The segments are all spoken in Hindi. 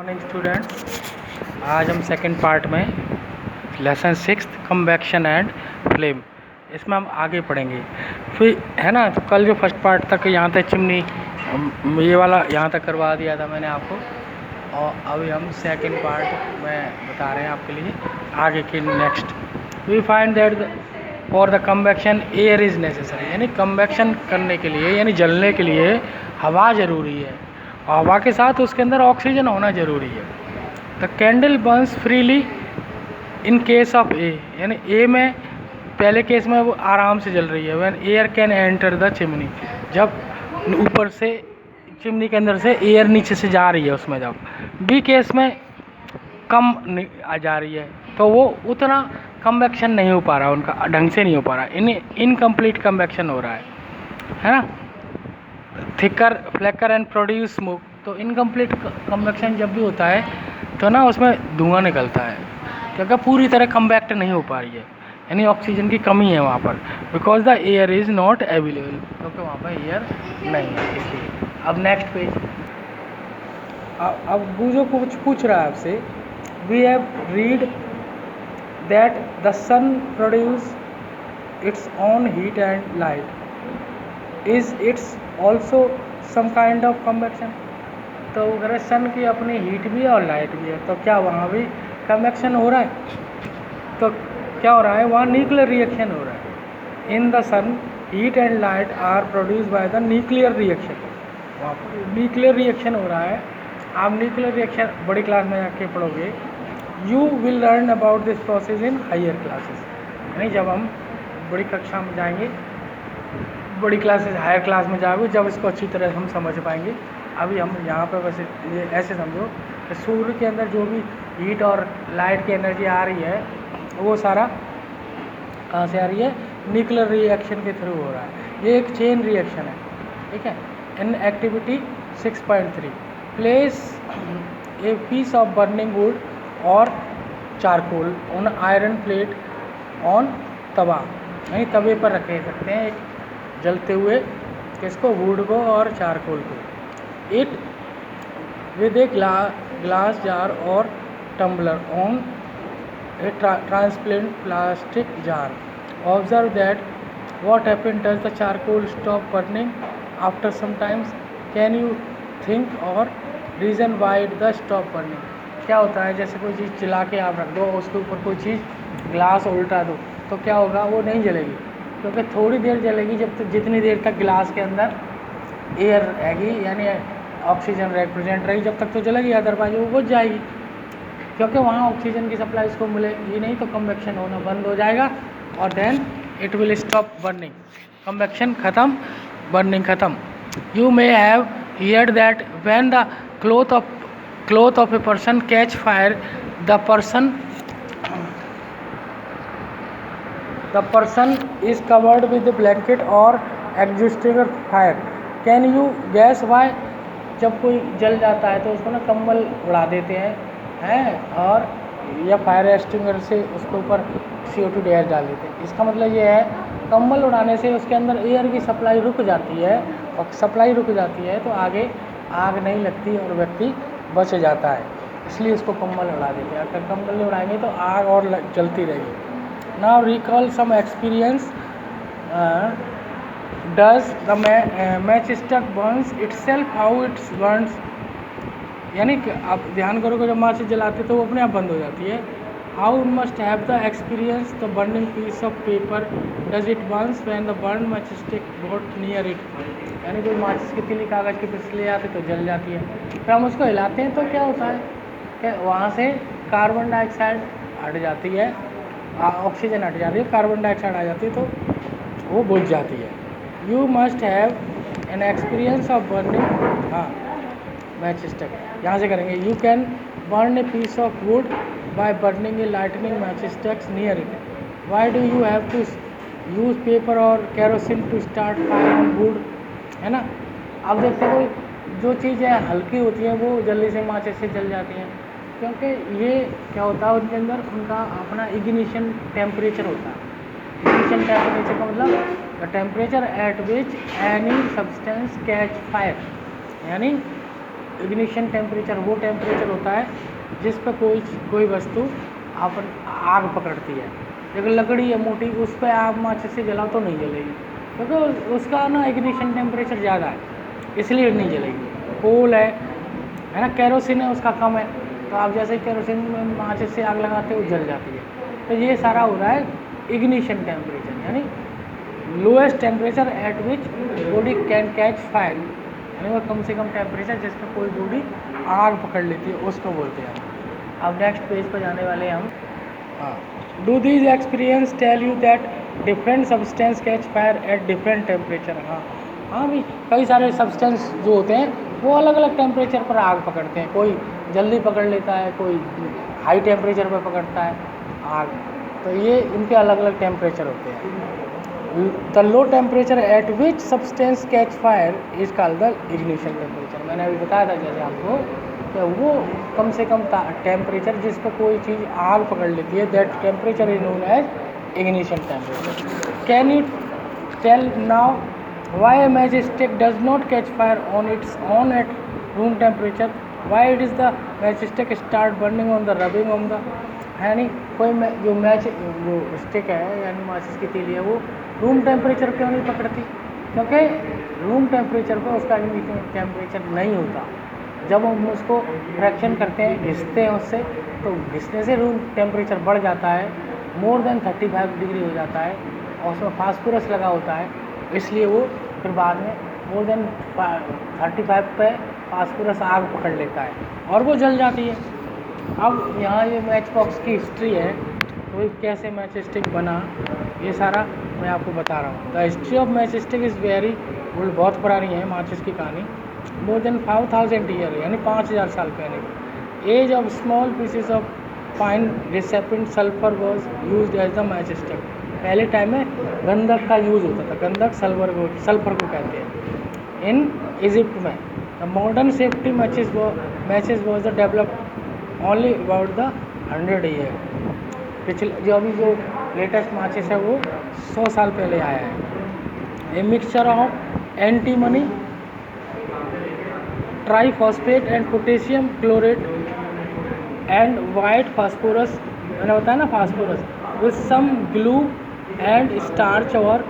मॉर्निंग स्टूडेंट्स, आज हम सेकंड पार्ट में लेसन 6 कन्वेक्शन एंड फ्लेम इसमें हम आगे पढ़ेंगे। फिर है ना, तो कल जो फर्स्ट पार्ट तक यहाँ तक चिमनी ये वाला यहाँ तक करवा दिया था मैंने आपको, और अभी हम सेकंड पार्ट में बता रहे हैं आपके लिए आगे के next. We find that for the convection air is necessary, यानी कन्वेक्शन करने के लिए यानी जलने के लिए हवा ज़रूरी है, और हवा के साथ उसके अंदर ऑक्सीजन होना ज़रूरी है। The candle burns freely in case of A, यानी ए में पहले केस में वो आराम से जल रही है। When air can enter the chimney, जब ऊपर से चिमनी के अंदर से एयर नीचे से जा रही है उसमें। जब बी केस में कम आ जा रही है तो वो उतना कन्वेक्शन नहीं हो पा रहा, उनका ढंग से नहीं हो पा रहा, इनकम्प्लीट कन्वेक्शन हो रहा है ना। थिकर फ्लैकर एंड प्रोड्यूस स्मोक, तो इनकम्प्लीट कन्वेक्शन जब भी होता है तो ना उसमें धुआं निकलता है, क्योंकि पूरी तरह कन्वेक्ट नहीं हो पा रही है, यानी ऑक्सीजन की कमी है वहाँ पर। Because the air is not available, क्योंकि वहाँ पर एयर नहीं है इसलिए। अब नेक्स्ट पेज, अब वो जो कुछ पूछ रहा है आपसे, we have read that the sun produce its own heat and light, is its also some kind of convection. तो अगर सन की अपनी हीट भी है और लाइट भी है, तो क्या वहाँ भी कन्वेक्शन हो रहा है? तो क्या हो रहा है वहाँ? न्यूक्लियर रिएक्शन हो रहा है। In the sun heat and light are produce by the nuclear reaction, वहाँ पर न्यूक्लियर रिएक्शन हो रहा है। आप न्यूक्लियर रिएक्शन बड़ी क्लास में जाके पढ़ोगे। You will learn about this process in higher classes, यानी जब हम बड़ी कक्षा में जाएंगे, बड़ी क्लासेस हायर क्लास में जाओगे, जब इसको अच्छी तरह हम समझ पाएंगे। अभी हम यहाँ पर बस ये ऐसे समझो कि सूर्य के अंदर जो भी हीट और लाइट की एनर्जी आ रही है वो सारा कहाँ से आ रही है? न्यूक्लियर रिएक्शन के थ्रू हो रहा है। ये एक चेन रिएक्शन है, ठीक है। In activity 6.3 place a piece of burning wood और charcoal on iron plate on tawa, यानी तवे पर रखे सकते हैं एक जलते हुए किसको? वुड को और चारकोल को। It with a glass jar और tumbler on a transparent plastic jar. Observe that what happened, does the charcoal stop burning after some times? Can you think or reason why it does stop burning? क्या होता है, जैसे कोई चीज़ जला के आप रख दो, उसके ऊपर कोई चीज़ ग्लास उल्टा दो, तो क्या होगा? वो नहीं जलेगी, क्योंकि थोड़ी देर जलेगी, जब तक जितनी देर तक गिलास के अंदर एयर रहेगी यानी ऑक्सीजन रिप्रेजेंट रहेगी, जब तक तो जलेगी, अदरवाइज वो बुझ जाएगी, क्योंकि वहाँ ऑक्सीजन की सप्लाई इसको मिलेगी नहीं, तो कन्वेक्शन होना बंद हो जाएगा और then it will stop burning. Convection ख़त्म, बर्निंग ख़त्म। You may have heard that when the cloth of a person catch fire, the person is covered with blanket और existing fire. Can you guess why? जब कोई जल जाता है तो उसको ना कंबल उड़ा देते हैं और या फायर एक्सटिंग्विशर से उसके ऊपर CO2 गैस डाल देते हैं। इसका मतलब ये है, कंबल उड़ाने से उसके अंदर एयर की सप्लाई रुक जाती है, और सप्लाई रुक जाती है तो आगे आग नहीं लगती और व्यक्ति बच जाता है, इसलिए उसको कंबल उड़ा देते हैं। अगर कंबल नहीं उड़ाएंगे तो आग और जलती रहेगी। Now recall some experience, does the match stuck burns itself, how its burns, यानी कि आप ध्यान करोगे जब माचिस जलाते तो वो अपने आप बंद हो जाती है। How must have the experience the burning piece of paper, does it burns when the burn match stick got near it, यानी कोई माचिस की तीली कागज़ के पीस ले आते तो जल जाती है, फिर हम उसको हिलाते हैं तो क्या होता है कि वहाँ से कार्बन डाइऑक्साइड हट जाती है, ऑक्सीजन हट जाती है, कार्बन डाइऑक्साइड आ जाती है तो वो बुझ जाती है। You must have an experience of burning, हाँ मैच स्टिक यहाँ से करेंगे। You can burn a piece of wood by burning a lightning match sticks near it. Why do you have to use paper और kerosene to start fire on wood, है ना। अब देखते कोई जो चीज़ें हल्की होती हैं वो जल्दी से माचिस से जल जाती हैं, क्योंकि ये क्या होता है उनके अंदर उनका अपना इग्निशन टेम्परेचर होता है। इग्निशन टेम्परेचर का मतलब the temperature at which any substance catch fire, यानी इग्निशन टेम्परेचर वो टेम्परेचर होता है जिस पर कोई वस्तु अपन आग पकड़ती है। एक लकड़ी है मोटी, उस पर आग माचिस से जलाओ तो नहीं जलेगी, क्योंकि उसका ना इग्निशन टेम्परेचर ज़्यादा है, इसलिए नहीं जलेगी। कोल है ना, केरोसिन है, उसका कम है, तो आप जैसे केरोसिन में माचिस से आग लगाते हो जल जाती है। तो ये सारा हो रहा है इग्निशन टेम्परेचर, यानी lowest temperature at which body can catch fire, यानी वो कम से कम टेम्परेचर जिस पर कोई बॉडी आग पकड़ लेती है उसको बोलते हैं। अब नेक्स्ट पेज पर जाने वाले हैं हम। हाँ, do these experience tell you that different substance catch fire at different temperature. हाँ भी कई सारे सब्सटेंस जो होते हैं वो अलग अलग टेम्परेचर पर आग पकड़ते हैं, कोई जल्दी पकड़ लेता है, कोई हाई टेम्परेचर पर पकड़ता है आग, तो ये इनके अलग अलग टेम्परेचर होते हैं। The low temperature at which substance catch fire is called the ignition temperature. मैंने अभी बताया था जैसे आपको कि वो कम से कम टेम्परेचर जिस पर कोई चीज़ आग पकड़ लेती है, that temperature is known as ignition temperature. Can you tell now why a matchstick does not catch fire on its own at room temperature? Why it is the matchstick start burning on the rubbing on the, यानी कोई जो वो स्टिक है यानी माचिस की तीली है वो रूम टेम्परेचर क्यों नहीं पकड़ती? क्योंकि रूम टेम्परेचर पर उसका टेम्परेचर नहीं होता। जब हम उसको फ्रैक्शन करते हैं, घिसते हैं उससे, तो घिसने से रूम टेम्परेचर बढ़ जाता है, मोर देन 35 डिग्री हो जाता है, और उसमें फास्फोरस लगा होता है, इसलिए वो फिर बाद में मोर देन 35 पे फास्फोरस आग पकड़ लेता है और वो जल जाती है। अब यहाँ ये मैच बॉक्स की हिस्ट्री है, तो कैसे मैच स्टिक बना ये सारा मैं आपको बता रहा हूँ। The history of match stick is very old, बहुत पुरानी है माचिस की कहानी, मोर देन 5000 ईयर, यानी 5000 साल पहले। Edge of small pieces of fine recipient sulphur was use as the match stick. पहले टाइम में गंधक का यूज़ होता था, गंधक सल्फर को कहते हैं। इन इजिप्ट में the modern safety matches was the developed only about the 100 year. पिछले जो लेटेस्ट माचिस है वो 100 साल पहले आया है। A mixture of antimony, triphosphate and potassium chlorate and white phosphorus, मैंने बताया ना phosphorus, with some glue and starch और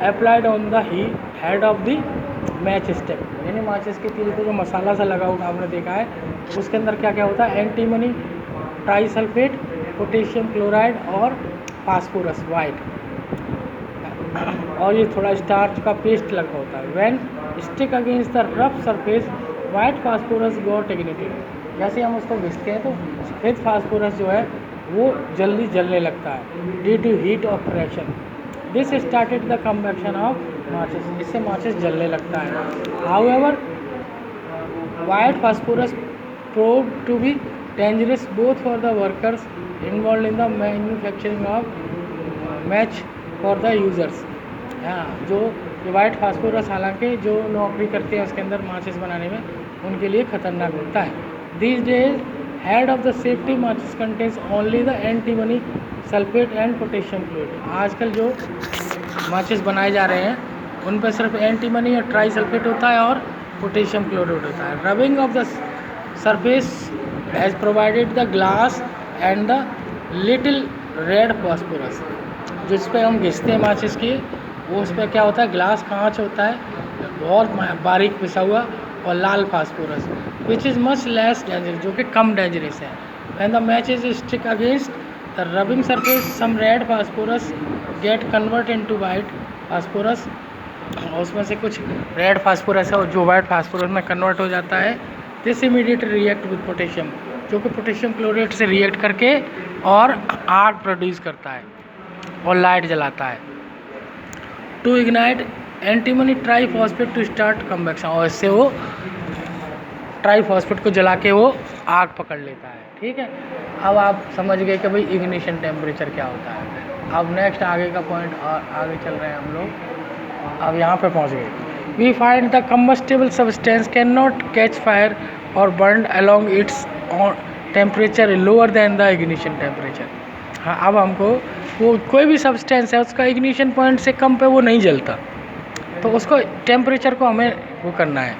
applied on the head of the match stick. यानी माचिस की तीली पे जो मसाला सा लगा होगा आपने देखा है, उसके अंदर क्या क्या होता है? एंटीमनी, ट्राईसल्फेट, पोटेशियम क्लोराइड और फास्फोरस वाइट, और ये थोड़ा स्टार्च का पेस्ट लगा होता है। When stick against the rough surface white phosphorus got ignited. जैसे हम उसको घिसते हैं तो सफ़ेद फास्फोरस जो है वो जल्दी जलने लगता है due to heat of friction. This started the combustion of माचिस, इससे माचिस जलने लगता है। However white phosphorus prove to be dangerous both for the workers involve in the manufacturing of match for the users. हाँ, जो वाइट फास्फोरस हालांकि जो नौकरी करते हैं उसके अंदर माचिस बनाने में, उनके लिए खतरनाक होता है। These days, head of the safety matches contains only the antimony, sulphate and potassium chloride. आजकल जो माचिस बनाए जा रहे हैं उन पर सिर्फ एंटीमनी और ट्राई सल्फेट होता है और पोटेशियम क्लोराइड होता है। Rubbing of the surface has provided the glass and the little red phosphorus. जिस पे हम घिसते हैं माचिस की, वो उस पर क्या होता है? ग्लास कांच होता है, बहुत बारीक पिसा हुआ, और लाल phosphorus which is much less dangerous, जो कि कम डेंजरस है। When the match is stick against the rubbing surface some red phosphorus get convert into white phosphorus, और उसमें से कुछ रेड फास्फोरस है और जो वाइट फास्फोरस में कन्वर्ट हो जाता है। This immediate react with potassium, जो कि पोटेशियम क्लोराइड से रिएक्ट करके और आग प्रोड्यूस करता है और लाइट जलाता है। To ignite antimony triphosphate to start combustion, और इससे वो ट्राईफॉस्फेट को जला के वो आग पकड़ लेता है। ठीक है, अब आप समझ गए कि भाई इग्निशन टेम्परेचर क्या होता है। अब नेक्स्ट आगे का पॉइंट, और आगे चल रहे हैं हम लोग, अब यहाँ पे पहुँच गए। We find the combustible substance can not catch fire और burn along its temperature lower than the ignition temperature. हाँ, अब हमको वो कोई भी सब्सटेंस है उसका इग्निशन पॉइंट से कम पे वो नहीं जलता, तो उसको टेम्परेचर को हमें वो करना है।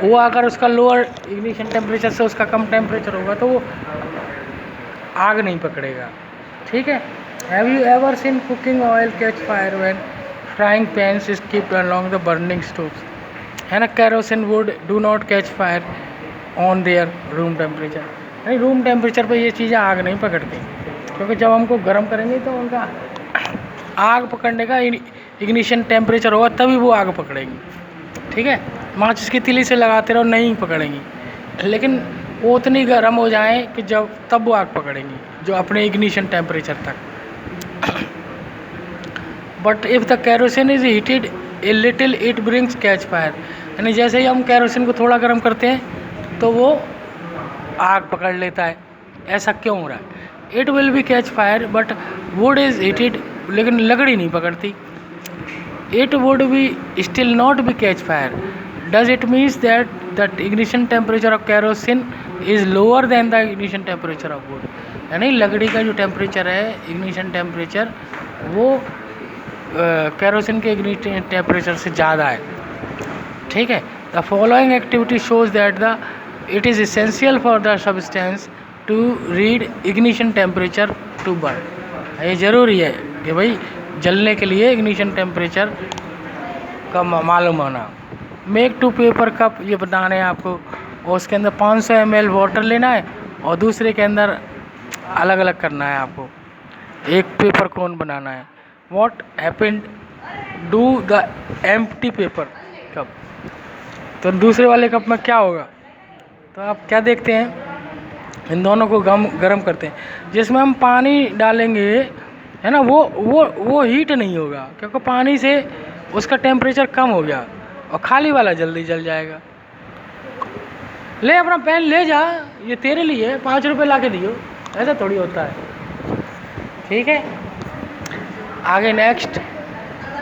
वो अगर उसका लोअर इग्निशन टेम्परेचर से उसका कम टेम्परेचर होगा तो वो आग नहीं पकड़ेगा। ठीक है। Have you ever seen cooking oil catch fire when frying pans is keeped along the burning stoves, है ना। Kerosene would do not catch fire on their room temperature, नहीं रूम टेम्परेचर पे ये चीज़ें आग नहीं पकड़ती, क्योंकि जब हमको गर्म करेंगे तो उनका आग पकड़ने का इग्निशन टेम्परेचर होगा तभी वो आग पकड़ेगी। ठीक है। माचिस की तिली से लगाते रहो नहीं पकड़ेंगी, लेकिन वो उतनी गर्म हो जाए कि जब तब वो आग पकड़ेंगी जो अपने इग्निशन टेम्परेचर तक। But if the kerosene is heated a little it brings catch fire, यानी जैसे ही हम कैरोसिन को थोड़ा गर्म करते हैं तो वो आग पकड़ लेता है। ऐसा क्यों हो रहा है? It will be catch fire but would is heated, लेकिन लकड़ी नहीं पकड़ती। It would be still not be catch fire, does it means that the ignition temperature of kerosene is lower than the ignition temperature of would, यानी लकड़ी का जो टेम्परेचर है इग्निशन टेम्परेचर वो कैरोसिन के इग्निशन टेम्परेचर से ज़्यादा है। ठीक है। The following activity shows that the it is essential for the substance to read ignition temperature to burn, ये ज़रूरी है कि भाई जलने के लिए इग्निशन टेम्परेचर का मालूम होना। मेक 2 पेपर कप, ये बताना है आपको, और उसके अंदर 500 ml वाटर लेना है और दूसरे के अंदर अलग अलग करना है आपको, एक पेपर कोन बनाना है। What happened do the empty paper cup, तो दूसरे वाले कप में क्या होगा? तो आप क्या देखते हैं, इन दोनों को गर्म करते हैं, जिसमें हम पानी डालेंगे है ना, वो हीट नहीं होगा क्योंकि पानी से उसका टेम्परेचर कम हो गया, और खाली वाला जल्दी जल जाएगा। ले अपना पेन ले जा, ये तेरे लिए 5 रुपये ला के दियो, ऐसा थोड़ी होता है। ठीक है। आगे नेक्स्ट